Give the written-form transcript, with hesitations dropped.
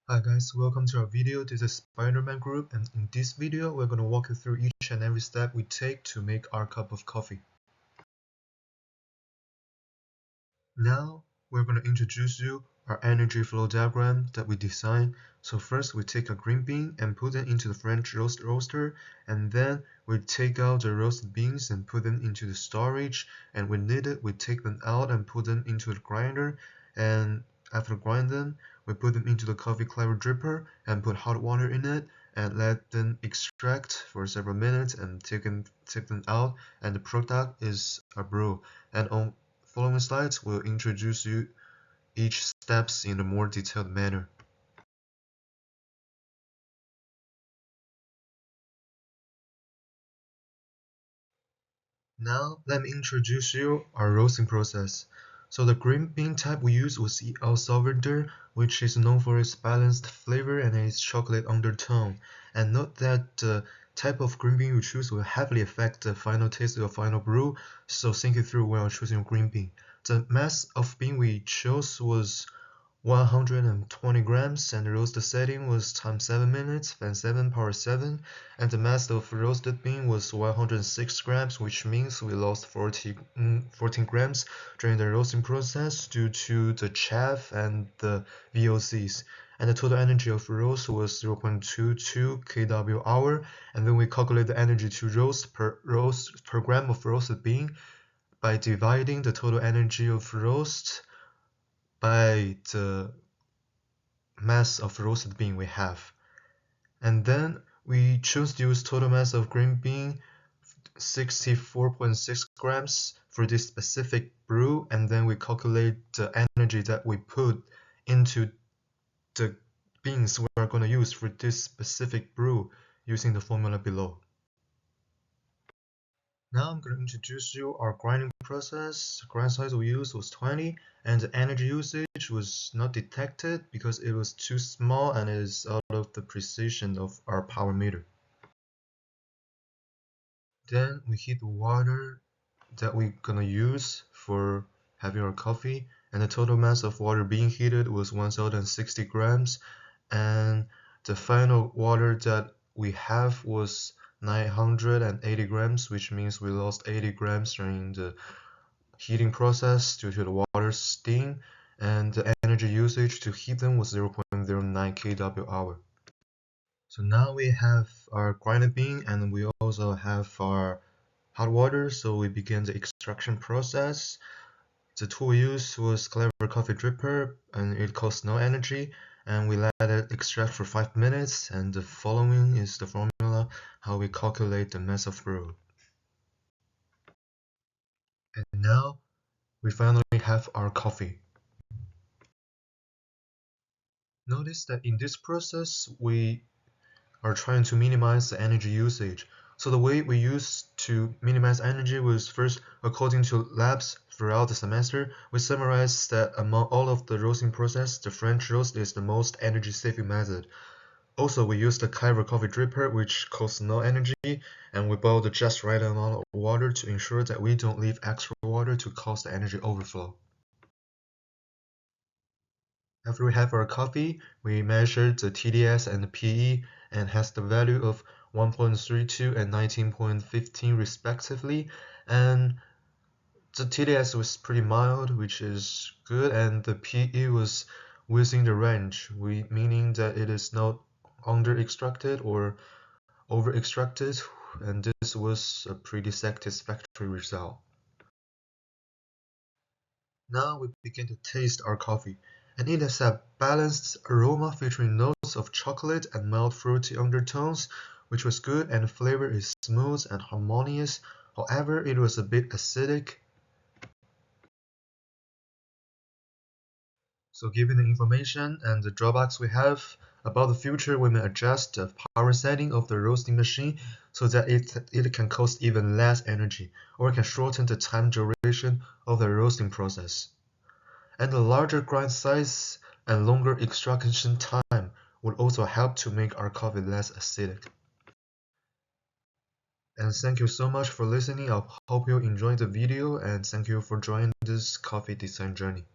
Hi guys, welcome to our video. This is Spider-Man Group, and in this video we're going to walk you through each and every step we take to make our cup of coffee. Now we're going to introduce you our energy flow diagram that we designed. So first we take a green bean and put it into the French roaster, and then we take out the roasted beans and put them into the storage, and when needed we take them out and put them into the grinder, and after grinding them we put them into the coffee clever dripper and put hot water in it and let them extract for several minutes and take them out, and the product is a brew. And on following slides will introduce you each steps in a more detailed manner. Now let me introduce you our roasting process. So the green bean type we use was ECH001, which is known for its balanced flavor and its chocolate undertone. And note that the type of green bean you choose will heavily affect the final taste of your final brew, so think it through while choosing your green bean. The mass of bean we chose was 120 grams, and the roasted setting was times 7 minutes, then 7 power 7, and the mass of roasted bean was 106 grams, which means we lost 14 grams during the roasting process due to the chaff and the VOCs. And the total energy of roast was 0.22 kWh, and then we calculate the energy to roast per gram of roasted bean by dividing the total energy of roast by the mass of roasted bean we have. And then we choose to use total mass of green bean 64.6 grams for this specific brew, and then we calculate the energy that we put into the beans we are going to use for this specific brew using the formula below. Now I'm going to introduce you our grinding process. The grind size we used was 20, and the energy usage was not detected because it was too small and it is out of the precision of our power meter. Then we heat the water that we're gonna use for having our coffee, and the total mass of water being heated was 1060 grams, and the final water that we have was 980 grams, which means we lost 80 grams during the heating process due to the water steam, and the energy usage to heat them was 0.09 kWh. So now we have our grinded bean, and we also have our hot water, so we begin the extraction process. The tool we used was Clever Coffee Dripper, and it costs no energy, and we let it extract for 5 minutes, and the following is the formula how we calculate the mass of brew. And now we finally have our coffee. Notice that in this process we are trying to minimize the energy usage. So the way we used to minimize energy was first, according to labs throughout the semester, we summarized that among all of the roasting process, the French roast is the most energy saving method. Also, we used the Clever coffee dripper, which costs no energy, and we boiled the just right amount of water to ensure that we don't leave extra water to cause the energy overflow. After we have our coffee, we measured the TDS and the PE and has the value of 1.32 and 19.15 respectively, and the TDS was pretty mild, which is good, and the PE was within the range, meaning that it is not under extracted or over extracted, and this was a pretty satisfactory result. Now we begin to taste our coffee, and it has a balanced aroma featuring notes of chocolate and mild fruity undertones, which was good, and the flavor is smooth and harmonious. However, it was a bit acidic. So given the information and the drawbacks we have about the future, we may adjust the power setting of the roasting machine so that it can cost even less energy, or can shorten the time duration of the roasting process. And the larger grind size and longer extraction time would also help to make our coffee less acidic. And thank you so much for listening. I hope you enjoyed the video, and thank you for joining this coffee design journey.